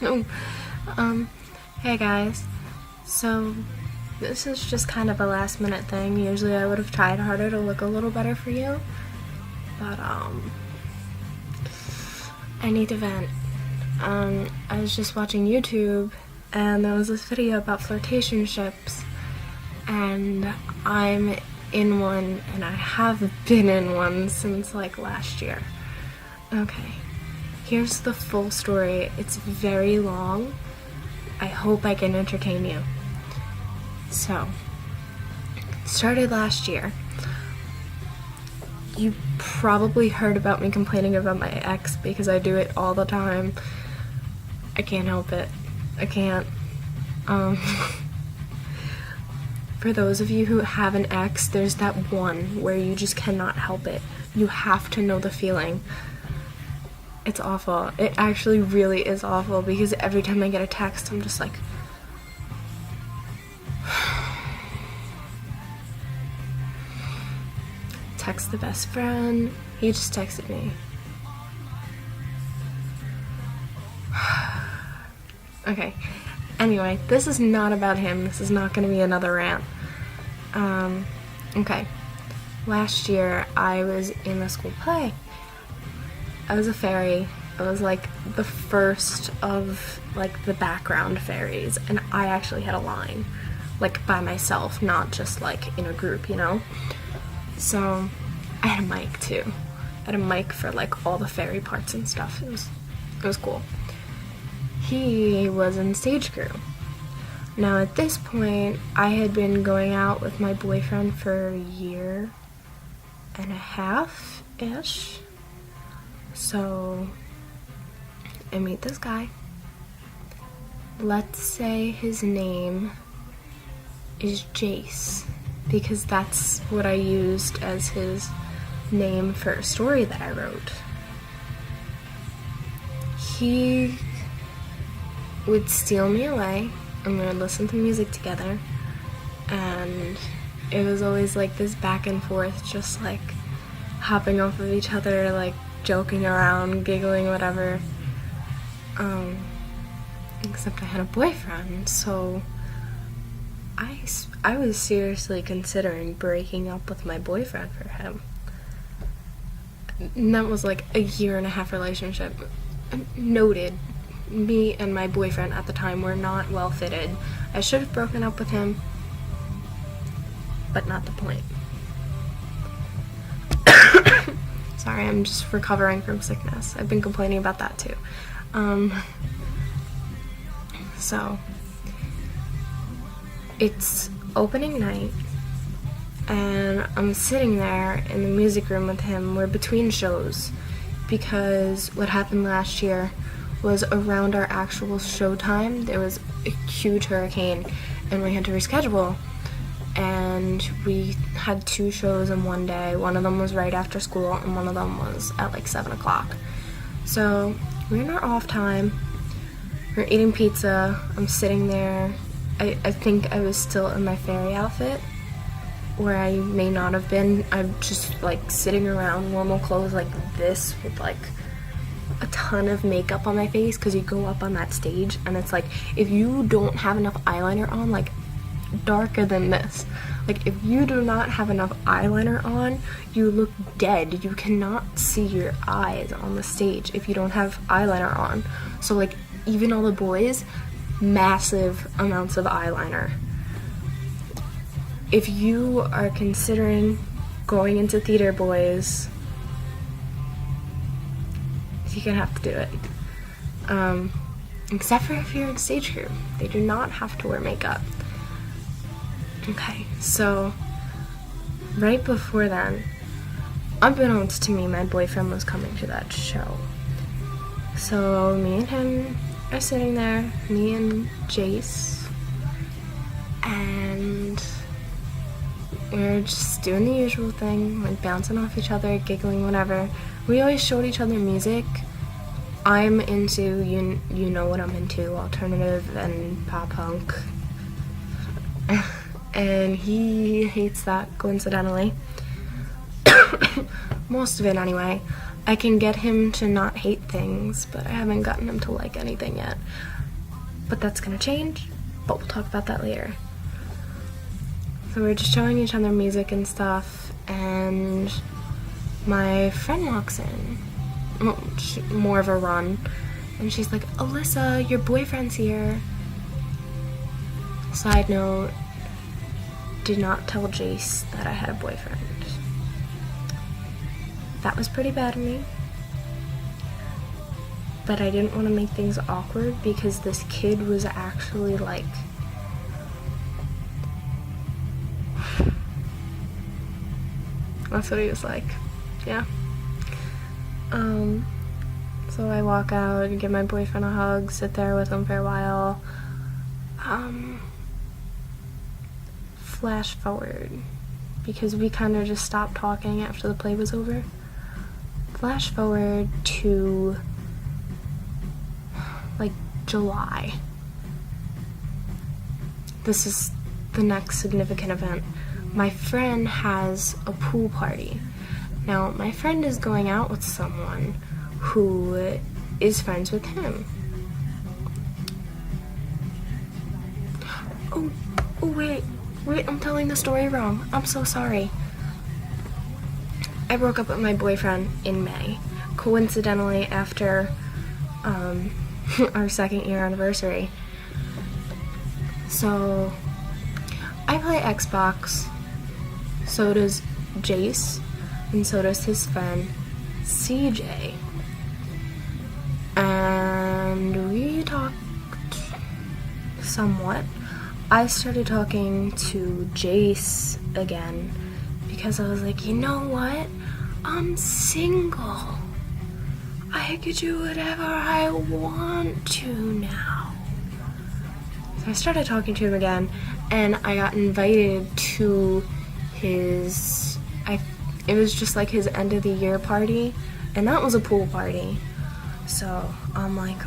Hey guys. So, this is just kind of a last minute thing. Usually I would have tried harder to look a little better for you. But, I need to vent. I was just watching YouTube, and there was this video about flirtationships, and I'm in one, and I have been in one since, like, last year. Okay. Here's the full story. It's very long. I hope I can entertain you. So, it started last year. You probably heard about me complaining about my ex because I do it all the time. I can't help it. I can't. For those of you who have an ex, there's that one where you just cannot help it. You have to know the feeling. It's awful. It actually really is awful because every time I get a text, I'm just like, text the best friend. He just texted me. Okay. Anyway, this is not about him. This is not going to be another rant. Okay. Last year, I was in the school play. I was a fairy. I was like the first of like the background fairies, and I actually had a line, like by myself, not just like in a group, you know? So I had a mic too. I had a mic for like all the fairy parts and stuff. It was cool. He was in stage crew. Now at this point, I had been going out with my boyfriend for a year and a half-ish. So, I meet this guy. Let's say his name is Jace, because that's what I used as his name for a story that I wrote. He would steal me away, and we would listen to music together, and it was always like this back and forth, just like hopping off of each other, like joking around, giggling, whatever. Except I had a boyfriend, so I was seriously considering breaking up with my boyfriend for him. And that was like a year and a half relationship. Noted, me and my boyfriend at the time were not well fitted. I should have broken up with him, but not the point. Sorry, I'm just recovering from sickness. I've been complaining about that too. So, it's opening night, and I'm sitting there in the music room with him. We're between shows, because what happened last year was around our actual show time, there was a huge hurricane, and we had to reschedule. And we had 2 shows in one day. One of them was right after school, and one of them was at like 7 o'clock. So we're in our off time. We're eating pizza. I'm sitting there. I think I was still in my fairy outfit, or I may not have been. I'm just like sitting around normal clothes like this with like a ton of makeup on my face, because you go up on that stage and it's like, if you don't have enough eyeliner on, like darker than this. Like, if you do not have enough eyeliner on, you look dead. You cannot see your eyes on the stage if you don't have eyeliner on. So, like, even all the boys, massive amounts of eyeliner. If you are considering going into theater, boys, you're gonna have to do it. Except for if you're in stage crew. They do not have to wear makeup. Okay, so right before then, unbeknownst to me, my boyfriend was coming to that show. So me and him are sitting there, me and Jace, and we're just doing the usual thing, like bouncing off each other, giggling, whatever. We always showed each other music. I'm into, you know what I'm into, alternative and pop punk. And he hates that, coincidentally. Most of it, anyway. I can get him to not hate things, but I haven't gotten him to like anything yet. But that's gonna change, but we'll talk about that later. So we're just showing each other music and stuff, and my friend walks in, more of a run, and she's like, Alyssa, your boyfriend's here. Side note, did not tell Jace that I had a boyfriend. That was pretty bad of me. But I didn't want to make things awkward because this kid was actually like, that's what he was like, yeah. So I walk out and give my boyfriend a hug, sit there with him for a while. Flash forward, because we kind of just stopped talking after the play was over. Flash forward to like July. This is the next significant event. My friend has a pool party. Now, my friend is going out with someone who is friends with him. Oh, wait, I'm telling the story wrong. I'm so sorry. I broke up with my boyfriend in May, coincidentally after our second year anniversary. So, I play Xbox, so does Jace, and so does his friend CJ. And we talked somewhat. I started talking to Jace again because I was like, you know what? I'm single. I could do whatever I want to now. So I started talking to him again, and I got invited to his, it was just like his end of the year party, and that was a pool party. So I'm like,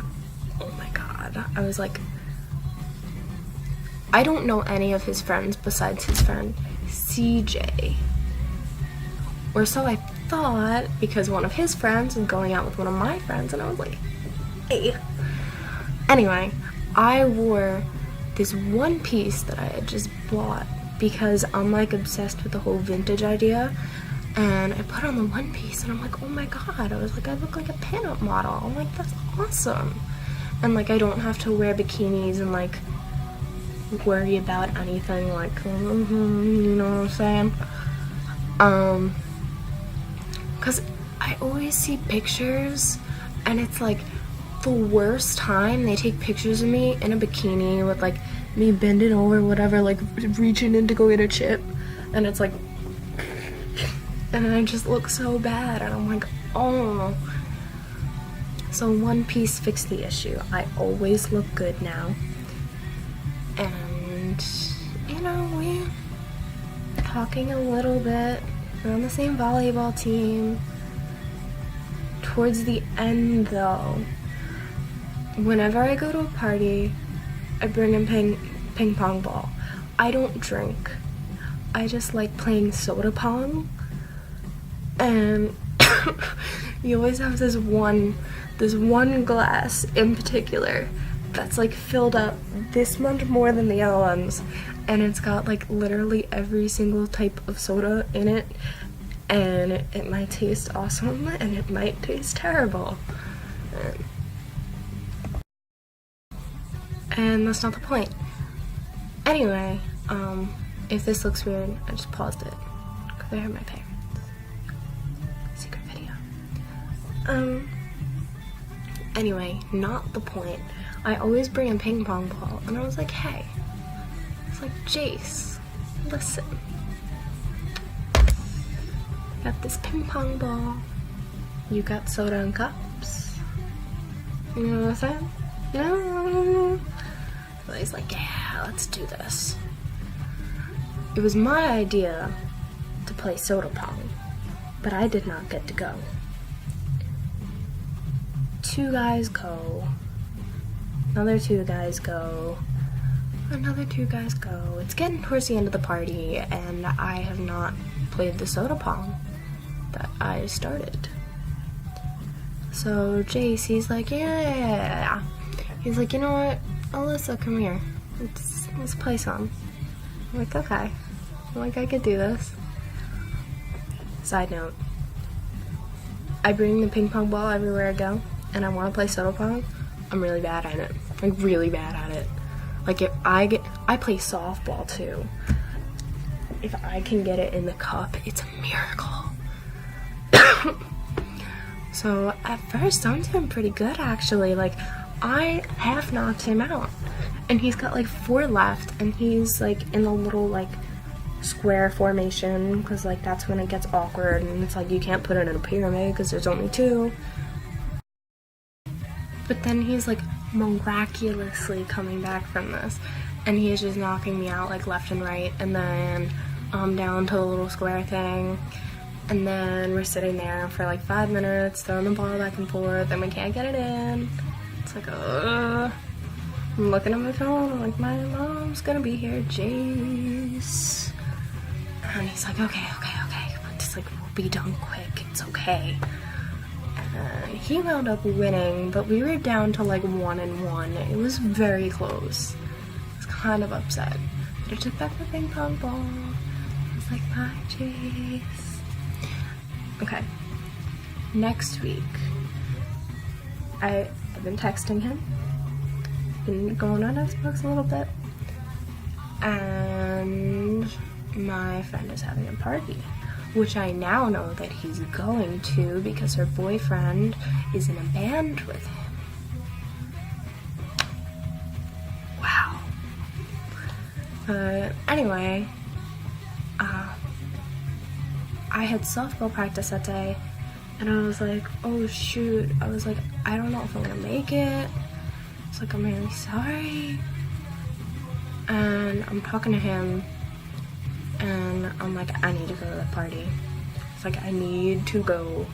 oh my god. I was like, I don't know any of his friends besides his friend CJ. Or so I thought, because one of his friends was going out with one of my friends, and I was like, hey. Anyway, I wore this one piece that I had just bought because I'm like obsessed with the whole vintage idea, and I put on the one piece and I'm like, oh my god, I was like, I look like a pinup model. I'm like, that's awesome. And like, I don't have to wear bikinis and like worry about anything, like, you know what I'm saying? Cause I always see pictures and it's like the worst time. They take pictures of me in a bikini with like me bending over, whatever, like reaching in to go get a chip, and it's like, and I just look so bad, and I'm like, oh. So one piece fixed the issue. I always look good now, and you know, we're talking a little bit. We're on the same volleyball team. Towards the end though, whenever I go to a party, I bring a ping pong ball. I don't drink. I just like playing soda pong. And you always have this one glass in particular that's like filled up this much more than the other ones, and it's got like literally every single type of soda in it, and it might taste awesome and it might taste terrible, and that's not the point. Anyway, if this looks weird, I just paused it because I heard my parents. Secret video. Anyway, not the point. I always bring a ping pong ball, and I was like, hey, it's like, Jace, listen. Got this ping pong ball. You got soda and cups. You know what I'm saying? No. So he's like, yeah, let's do this. It was my idea to play soda pong, but I did not get to go. 2 guys go, another 2 guys go, another 2 guys go. It's getting towards the end of the party, and I have not played the soda pong that I started. So Jace, he's like, yeah. He's like, you know what, Alyssa, come here. Let's play some. I'm like, okay. I'm like, I could do this. Side note, I bring the ping pong ball everywhere I go, and I want to play soda pong. I'm really bad at it. Like, really bad at it. Like, if I play softball too. If I can get it in the cup, it's a miracle. So at first, I'm doing pretty good actually. Like, I half knocked him out, and he's got like 4 left, and he's like in the little like square formation, because like that's when it gets awkward, and it's like you can't put it in a pyramid because there's only 2. But then he's like miraculously coming back from this, and he is just knocking me out like left and right, and then I'm down to the little square thing, and then we're sitting there for like 5 minutes throwing the ball back and forth, and we can't get it in. It's like, I'm looking at my phone, I'm like, my mom's gonna be here, Jace. And he's like, okay, just like, we'll be done quick, it's okay. And he wound up winning, but we were down to like 1-1. It was very close. I was kind of upset. But I took back the ping pong ball. I was like, bye, Jace. Okay. Next week, I've been texting him, been going on Xbox a little bit, and my friend is having a party, which I now know that he's going to because her boyfriend is in a band with him. Wow. Anyway, I had softball practice that day, and I was like, oh shoot, I was like, I don't know if I'm gonna make it. It's like, I'm really sorry. And I'm talking to him, and I'm like, I need to go to that party. It's like, I need to go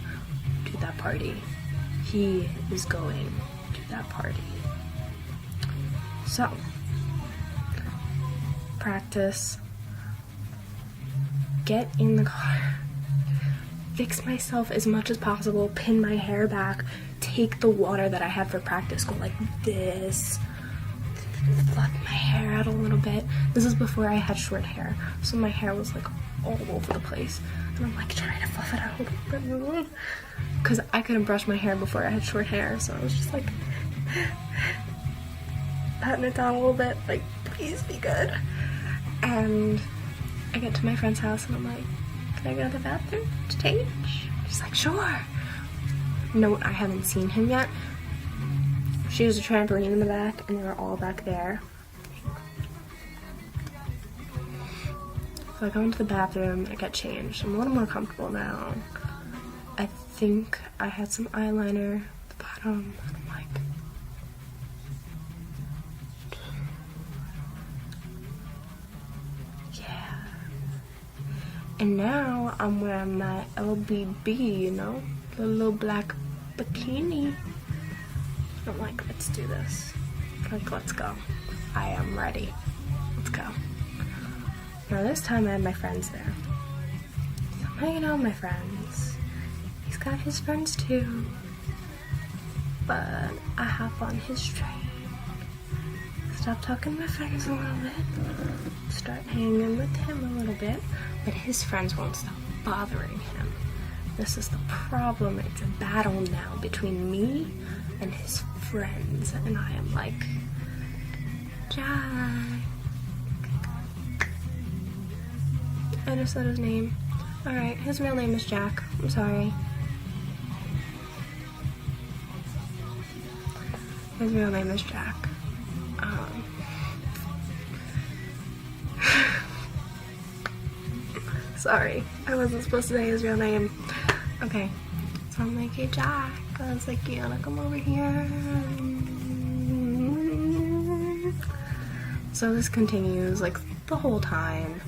to that party. He is going to that party. So, practice, get in the car, fix myself as much as possible, pin my hair back, take the water that I had for practice, go like this, fluff my hair out a little bit. This is before I had short hair, so my hair was like all over the place, and I'm like trying to fluff it out a little bit, because I couldn't brush my hair before I had short hair, so I was just like patting it down a little bit, like, please be good. And I get to my friend's house, and I'm like, can I go to the bathroom to change? She's like, sure. Note, I haven't seen him yet. She was a trampoline in the back, and they were all back there. So I go into the bathroom, I get changed. I'm a little more comfortable now. I think I had some eyeliner at the bottom, and I'm like, yeah. And now I'm wearing my LBB, you know, the little black bikini. I'm like, let's do this. Like, let's go. I am ready. Let's go. Now this time I had my friends there. So I'm hanging out with my friends. He's got his friends too. But I hop on his train. Stop talking to my friends a little bit. Start hanging with him a little bit. But his friends won't stop bothering him. This is the problem. It's a battle now between me and his friends. And I am like, Jack. I just said his name. Alright, his real name is Jack. I'm sorry. His real name is Jack. Sorry, I wasn't supposed to say his real name. Okay, so I'm like, hey Jack. I was like, you wanna come over here? So this continues like the whole time.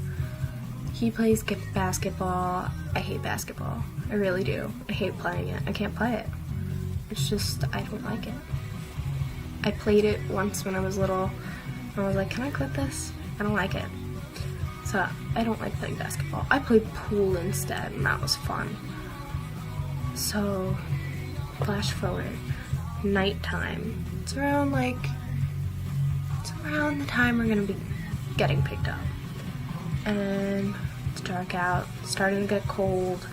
He plays basketball. I hate basketball. I really do. I hate playing it. I can't play it. It's just, I don't like it. I played it once when I was little, and I was like, can I quit this? I don't like it. So I don't like playing basketball. I played pool instead, and that was fun. So flash forward, nighttime. It's around the time we're gonna be getting picked up. And it's dark out, it's starting to get cold.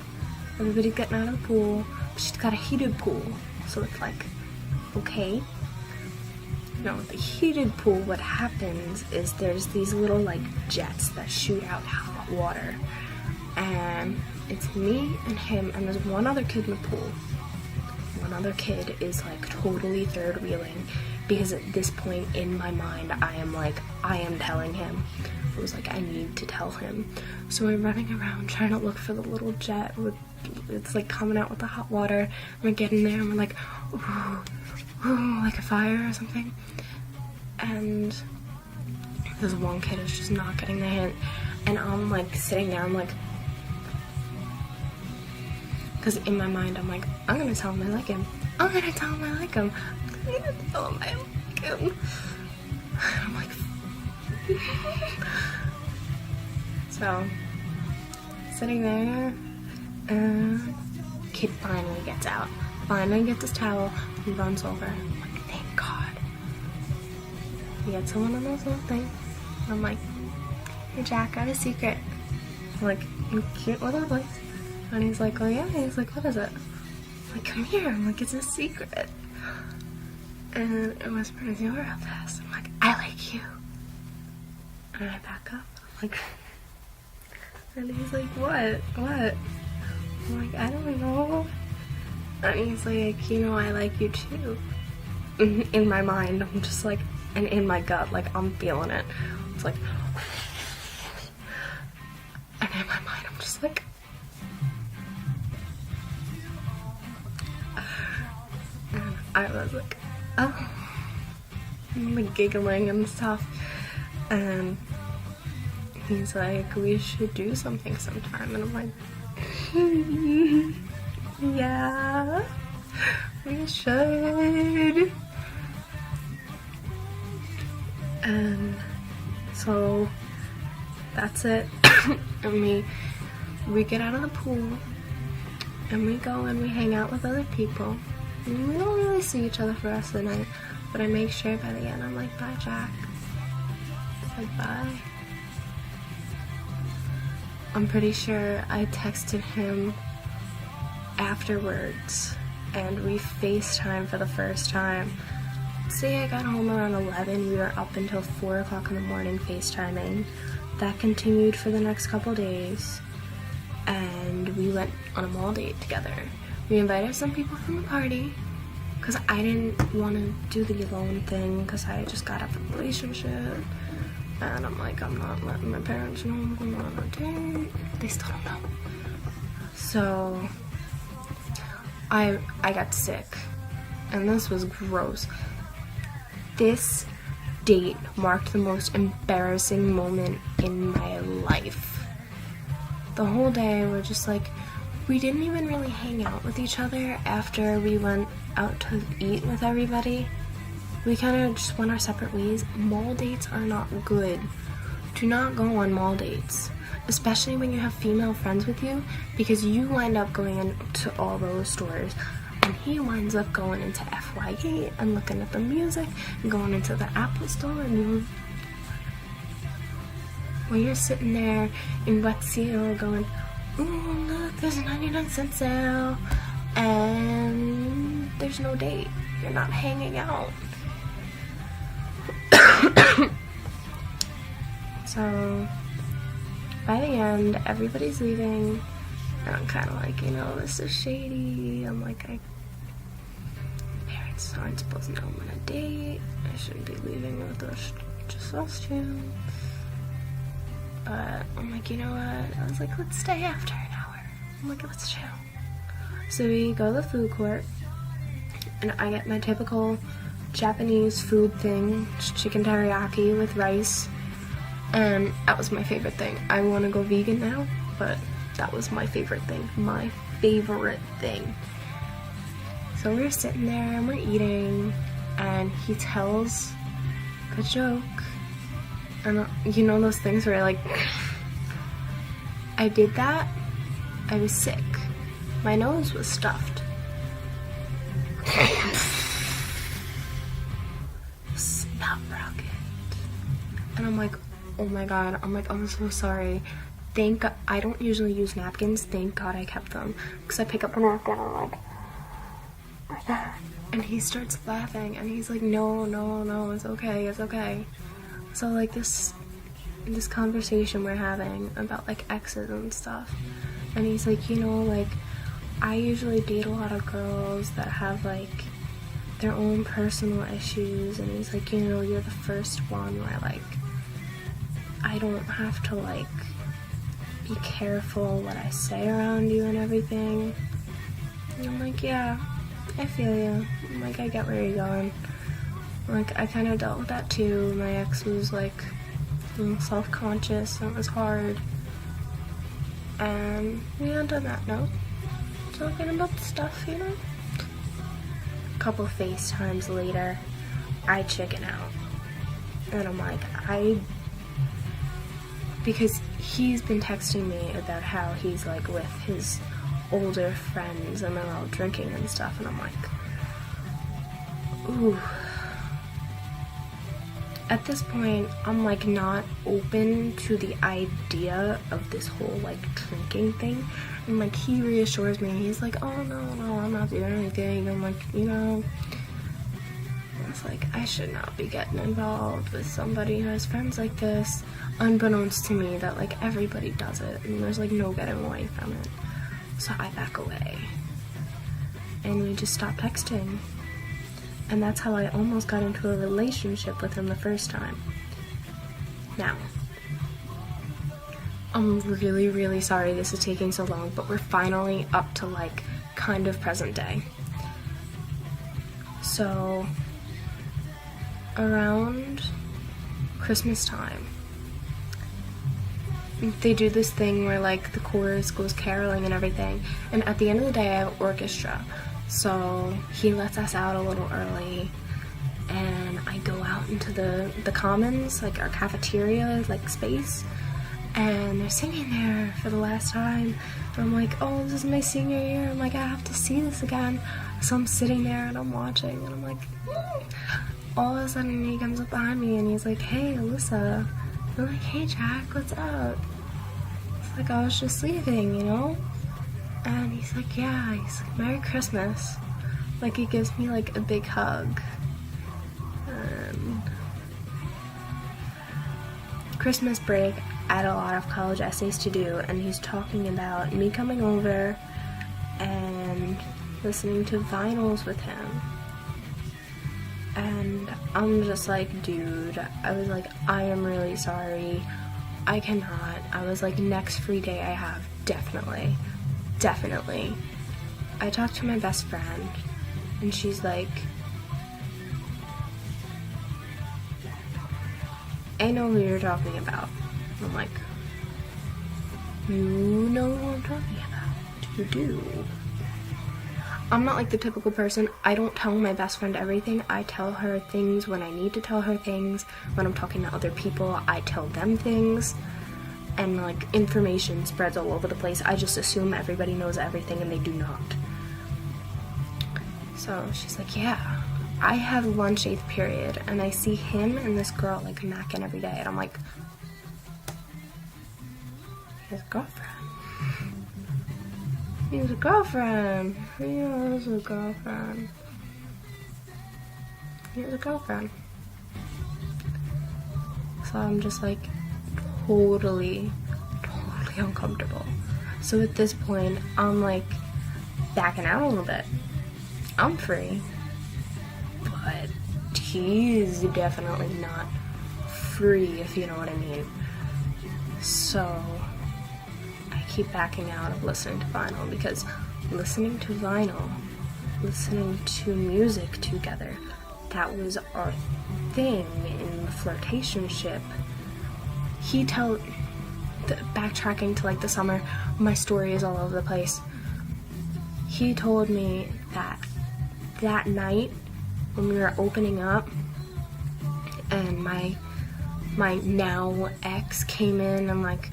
Everybody's getting out of the pool. She's got a heated pool, so it's like, okay. With the heated pool, what happens is there's these little like jets that shoot out hot water, and it's me and him, and there's one other kid in the pool. One other kid is like totally third wheeling, because at this point in my mind I am telling him. It was like, I need to tell him. So we're running around trying to look for the little jet it's like coming out with the hot water, and we're getting there and we're like, ooh, like a fire or something. And this one kid is just not getting the hint, and I'm like sitting there, I'm like, because in my mind I'm like, I'm gonna tell him I like him. I'm gonna tell him I like him. I'm gonna tell him I like him. I'm like, so sitting there, and kid finally gets out. Finally gets his towel and runs over. I'm like, thank God. He gets someone on those little things. I'm like, hey Jack, I have a secret. I'm like, you cute little boy. And he's like, oh yeah? He's like, what is it? I'm like, come here. I'm like, it's a secret. And it whispers, you're real fast. I'm like, I like you. And I back up. I'm like, and he's like, what? What? I'm like, I don't know. And he's like, I like you too. In my mind, I'm just like, and in my gut, like, I'm feeling it. It's like, and in my mind, I'm just like, and I was like, oh, I'm like giggling and stuff. And he's like, we should do something sometime. And I'm like, yeah, we should. And so that's it. And we get out of the pool and we go and we hang out with other people. And we don't really see each other for the rest of the night, but I make sure by the end I'm like, bye Jack. It's like, bye. I'm pretty sure I texted him afterwards, and we FaceTimed for the first time. Say I got home around 11, we were up until 4 o'clock in the morning FaceTiming. That continued for the next couple days, and we went on a mall date together. We invited some people from the party, because I didn't want to do the alone thing, because I just got out of a relationship. And I'm like, I'm not letting my parents know I'm going on a date. They still don't know. So I got sick, and this was gross. This date marked the most embarrassing moment in my life. The whole day we're just like, we didn't even really hang out with each other after we went out to eat with everybody. We kind of just went our separate ways. Mall dates are not good. Do not go on mall dates, especially when you have female friends with you, because you wind up going into all those stores, and he winds up going into FYE and looking at the music and going into the Apple store, and when you're sitting there in Wet Seal going, ooh, look, there's a 99-cent sale, and there's no date. You're not hanging out. So by the end, everybody's leaving, and I'm kind of like, this is shady. I'm like, parents aren't supposed to know I'm on a date. I shouldn't be leaving with just us two. But I'm like, you know what? I was like, let's stay after an hour. I'm like, let's chill. So we go to the food court, and I get my typical Japanese food thing, chicken teriyaki with rice, and that was my favorite thing. I want to go vegan now, but that was my favorite thing. My favorite thing. So we're sitting there and we're eating, and he tells a joke, and those things where like, I did that, I was sick, my nose was stuffed, And I'm like, oh my god, I'm so sorry. Thank God, I don't usually use napkins, thank God I kept them. Because I pick up a napkin and I'm like, oh my god. And he starts laughing and he's like, no, it's okay. So like this conversation we're having about like exes and stuff. And he's like, like, I usually date a lot of girls that have like their own personal issues. And he's like, you're the first one where like I don't have to like be careful what I say around you and everything. And I'm like, yeah, I feel you. I'm like, I get where you're going. Like, I kind of dealt with that too. My ex was like self-conscious and it was hard. And we ended on that note, talking about the stuff, A couple FaceTimes later, I chicken out. And I'm like, because he's been texting me about how he's like with his older friends and they're all drinking and stuff, and I'm like, ooh. At this point, I'm like not open to the idea of this whole like drinking thing. And like he reassures me, he's like, oh no, I'm not doing anything. I'm like, it's like, I should not be getting involved with somebody who has friends like this, unbeknownst to me that like everybody does it and there's like no getting away from it. So I back away and we just stopped texting. And that's how I almost got into a relationship with him the first time. Now, I'm really, really sorry this is taking so long, but we're finally up to like kind of present day. So around Christmas time, they do this thing where like the chorus goes caroling and everything, and at the end of the day I have orchestra, so he lets us out a little early and I go out into the commons, like our cafeteria like space, and they're singing there for the last time, and I'm like, oh, this is my senior year, I'm like, I have to see this again. So I'm sitting there and I'm watching and I'm like, all of a sudden he comes up behind me and he's like, hey Alyssa. I'm like, hey Jack, what's up? It's like, I was just leaving, And he's like, yeah, he's like, Merry Christmas. Like, he gives me like a big hug. And Christmas break, I had a lot of college essays to do, and he's talking about me coming over and listening to vinyls with him. And I'm just like, dude, I was like, I am really sorry. I cannot. I was like, next free day I have, definitely. I talked to my best friend, and she's like, I know who you're talking about. And I'm like, you know who I'm talking about? You do. I'm not like the typical person. I don't tell my best friend everything. I tell her things when I need to tell her things. When I'm talking to other people, I tell them things. And like, information spreads all over the place. I just assume everybody knows everything, and they do not. So she's like, yeah, I have lunch 8th period, and I see him and this girl like macking every day, and I'm like, he has a girlfriend. He has a girlfriend. He has a girlfriend. He has a girlfriend. So I'm just like totally uncomfortable. So at this point, I'm like backing out a little bit. I'm free, but he's definitely not free, if you know what I mean. So I keep backing out of listening to vinyl, because listening to vinyl, listening to music together, that was our thing in the Flirtationship. Backtracking to like the summer, my story is all over the place. He told me that night when we were opening up and my now ex came in, I'm like,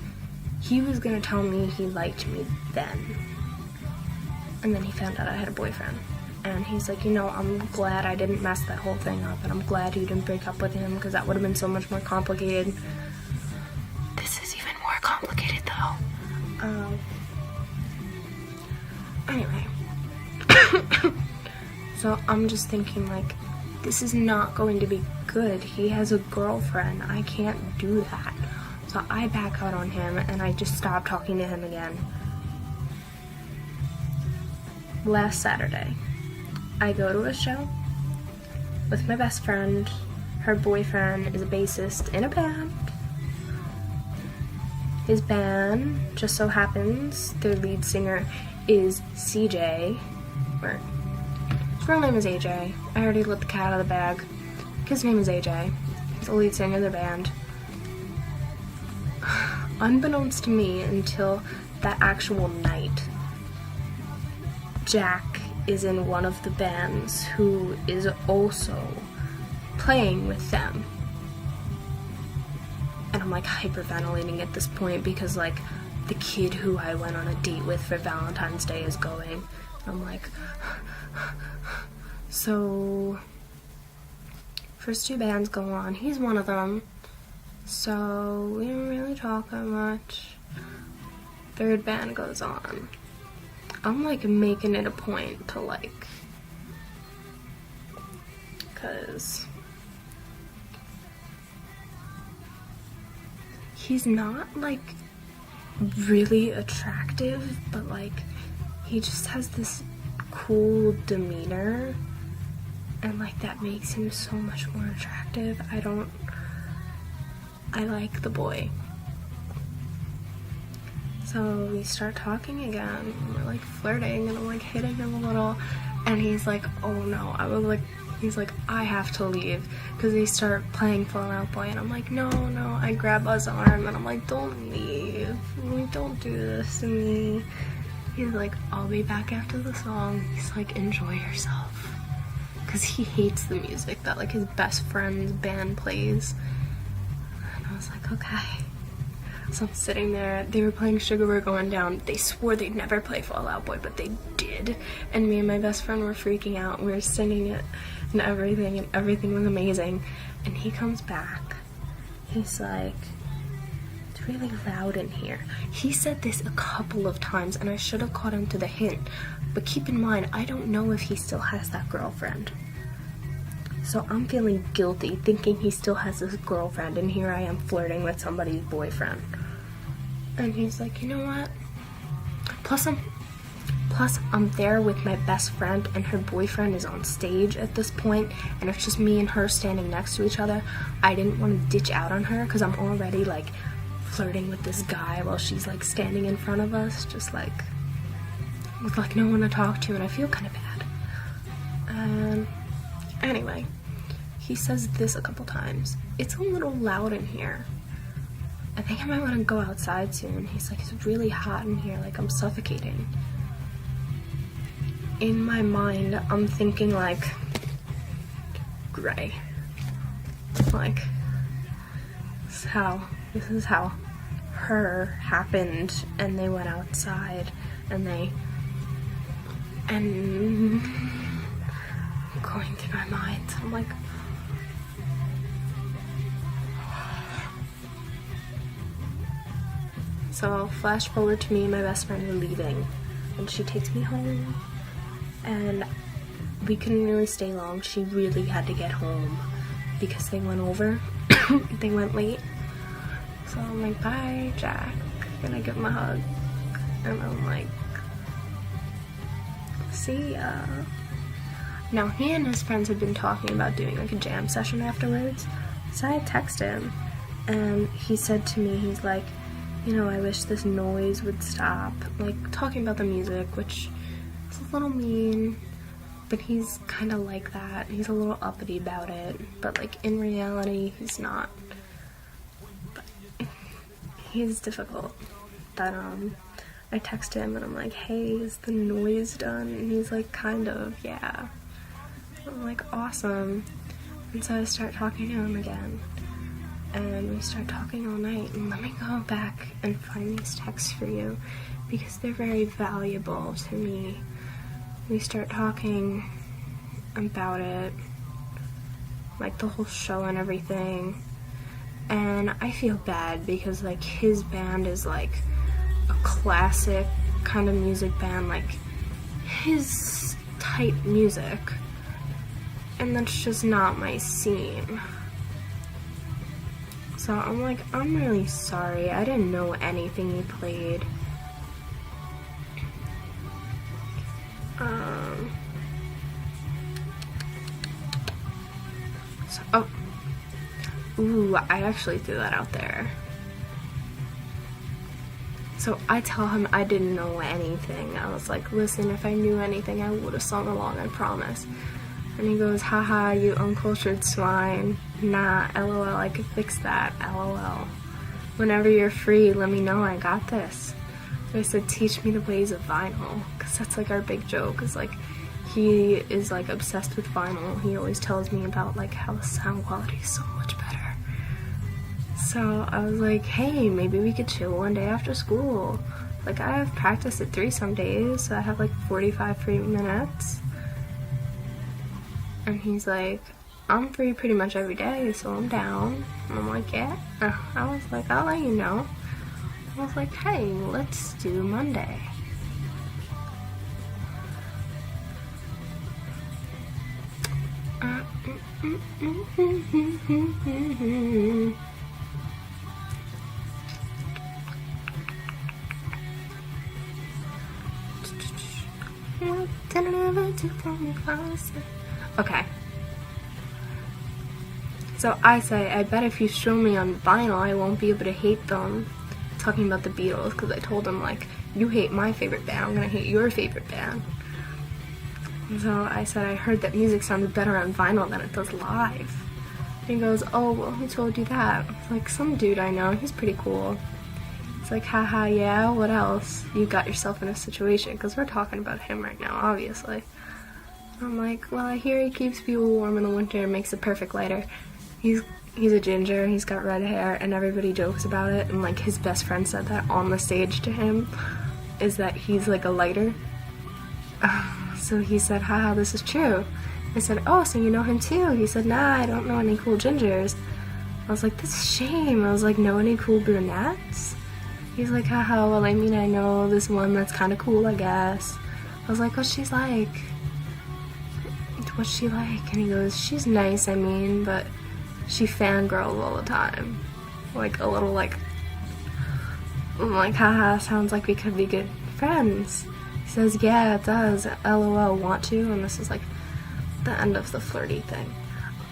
he was gonna tell me he liked me then. And then he found out I had a boyfriend. And he's like, you know, I'm glad I didn't mess that whole thing up, and I'm glad you didn't break up with him, because that would have been so much more complicated. This is even more complicated, though. Anyway. So I'm just thinking, like, this is not going to be good. He has a girlfriend. I can't do that. So I back out on him, and I just stop talking to him again. Last Saturday, I go to a show with my best friend. Her boyfriend is a bassist in a band. His band just so happens their lead singer is CJ, or his real name is AJ. I already let the cat out of the bag. His name is AJ. He's the lead singer of the band. Unbeknownst to me until that actual night, Jack is in one of the bands who is also playing with them. And I'm like hyperventilating at this point because like the kid who I went on a date with for Valentine's Day is going. And I'm like, so first two bands go on. He's one of them. So we didn't really talk that much. Third band goes on. I'm like making it a point to like, cause he's not like really attractive, but like he just has this cool demeanor, and like that makes him so much more attractive. I like the boy. So we start talking again, and we're like flirting, and I'm like hitting him a little, and he's like, oh no, he's like, I have to leave, because they start playing Fall Out Boy, and I'm like, no, I grab his arm, and I'm like, don't leave, like, don't do this to me. He's like, I'll be back after the song. He's like, enjoy yourself, because he hates the music that like his best friend's band plays. And I was like, okay. So I'm sitting there, they were playing Sugar We're Going Down. They swore they'd never play Fall Out Boy, but they did. And me and my best friend were freaking out. We were singing it and everything was amazing. And he comes back. He's like, it's really loud in here. He said this a couple of times, and I should have caught him to the hint. But keep in mind, I don't know if he still has that girlfriend. So I'm feeling guilty, thinking he still has this girlfriend, and here I am flirting with somebody's boyfriend. And he's like, you know what? Plus I'm there with my best friend, and her boyfriend is on stage at this point, and it's just me and her standing next to each other. I didn't want to ditch out on her, because I'm already, like, flirting with this guy while she's, like, standing in front of us, just, like, with, like, no one to talk to, and I feel kind of bad. Anyway, he says this a couple times. It's a little loud in here. I think I might want to go outside soon. He's like, it's really hot in here, like I'm suffocating. In my mind, I'm thinking like, gray. Like, this is how her happened, and they went outside, and going through my mind, I'm like, so flash forward to me and my best friend are leaving, and she takes me home, and we couldn't really stay long. She really had to get home because they went over. They went late. So I'm like, bye, Jack, and I give him a hug, and I'm like, see ya. Now, he and his friends had been talking about doing like a jam session afterwards, so I texted him, and he said to me, he's like, you know, I wish this noise would stop, like, talking about the music, which is a little mean, but he's kind of like that. He's a little uppity about it, but, like, in reality, he's not. But he's difficult. But, I text him, and I'm like, hey, is the noise done? And he's like, kind of, yeah. I'm like, awesome. And so I start talking to him again, and we start talking all night. And let me go back and find these texts for you, because they're very valuable to me. We start talking, about it, like the whole show and everything, and I feel bad because like his band is like a classic kind of music band, like his type music, and that's just not my scene. So I'm like, I'm really sorry, I didn't know anything he played. Ooh, I actually threw that out there. So I tell him I didn't know anything. I was like, listen, if I knew anything, I would have sung along, I promise. And he goes, haha, you uncultured swine. Nah, lol, I could fix that, lol. Whenever you're free, let me know, I got this. I said, teach me the ways of vinyl, because that's like our big joke, is like, he is like obsessed with vinyl. He always tells me about like how the sound quality is so much better. So I was like, hey, maybe we could chill one day after school. Like, I have practice at 3 some days, so I have like 45 free minutes. And he's like, I'm free pretty much every day, so I'm down. And I'm like, yeah. I was like, I'll let you know. I was like, hey, let's do Monday. Okay. So I say, I bet if you show me on vinyl, I won't be able to hate them. Talking about the Beatles, because I told him, like, you hate my favorite band, I'm gonna hate your favorite band. So I said, I heard that music sounded better on vinyl than it does live. And he goes, oh, well, who told you that? I was like, some dude I know, he's pretty cool. It's like, haha, yeah, what else? You got yourself in a situation, because we're talking about him right now, obviously. I'm like, well, I hear he keeps people warm in the winter and makes the perfect lighter. He's a ginger, he's got red hair, and everybody jokes about it, and like his best friend said that on the stage to him, is that he's like a lighter. So he said, haha, this is true. I said, oh, so you know him too? He said, nah, I don't know any cool gingers. I was like, that's a shame. I was like, know any cool brunettes? He's like, haha, well, I mean, I know this one that's kind of cool, I guess. I was like, what's she like? What's she like? And he goes, she's nice, I mean, but she fangirls all the time. Like, a little, like, I'm like, haha, sounds like we could be good friends. He says, yeah, it does, lol, want to? And this is, like, the end of the flirty thing.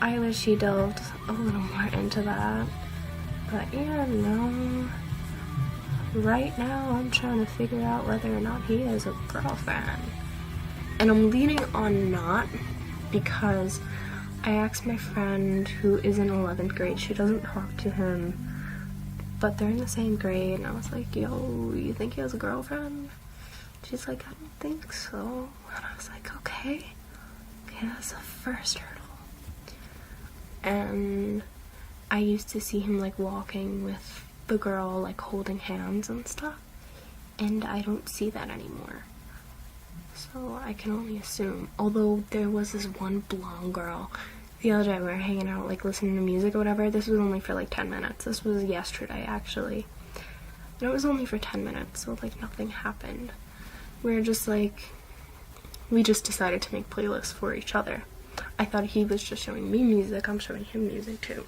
I wish he delved a little more into that. But, yeah, no. Right now, I'm trying to figure out whether or not he has a girlfriend. And I'm leaning on not, because I asked my friend who is in 11th grade, she doesn't talk to him, but they're in the same grade, and I was like, yo, you think he has a girlfriend? She's like, I don't think so. And I was like, okay, that's the first hurdle. And I used to see him like walking with the girl, like holding hands and stuff, and I don't see that anymore. So I can only assume, although there was this one blonde girl the other day we were hanging out, like listening to music or whatever. This was only for like 10 minutes. This was yesterday, actually. And it was only for 10 minutes, so like nothing happened. We were just like, we just decided to make playlists for each other. I thought he was just showing me music, I'm showing him music too.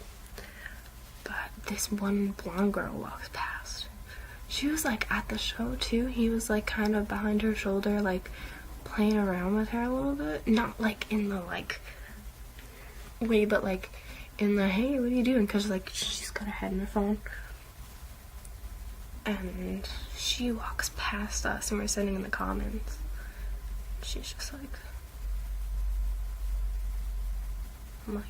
But this one blonde girl walks past. She was like at the show too. He was like kind of behind her shoulder, like playing around with her a little bit. Not like in the like way, but like in the, hey, what are you doing? Because like she's got her head in her phone. And she walks past us and we're sitting in the comments. She's just like, I'm like,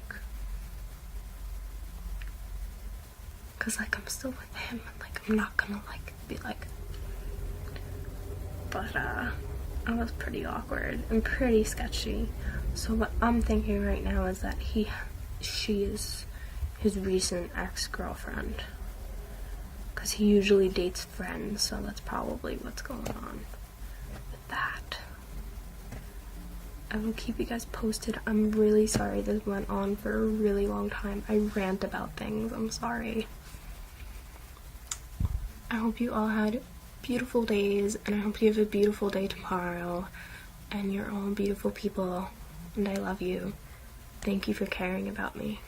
because like I'm still with him and like I'm not gonna like be like, but it was pretty awkward and pretty sketchy. So what I'm thinking right now is that she is his recent ex-girlfriend, because he usually dates friends, so that's probably what's going on with that. I will keep you guys posted. I'm really sorry this went on for a really long time. I rant about things. I'm sorry. I hope you all had beautiful days, and I hope you have a beautiful day tomorrow, and you're all beautiful people, and I love you. Thank you for caring about me.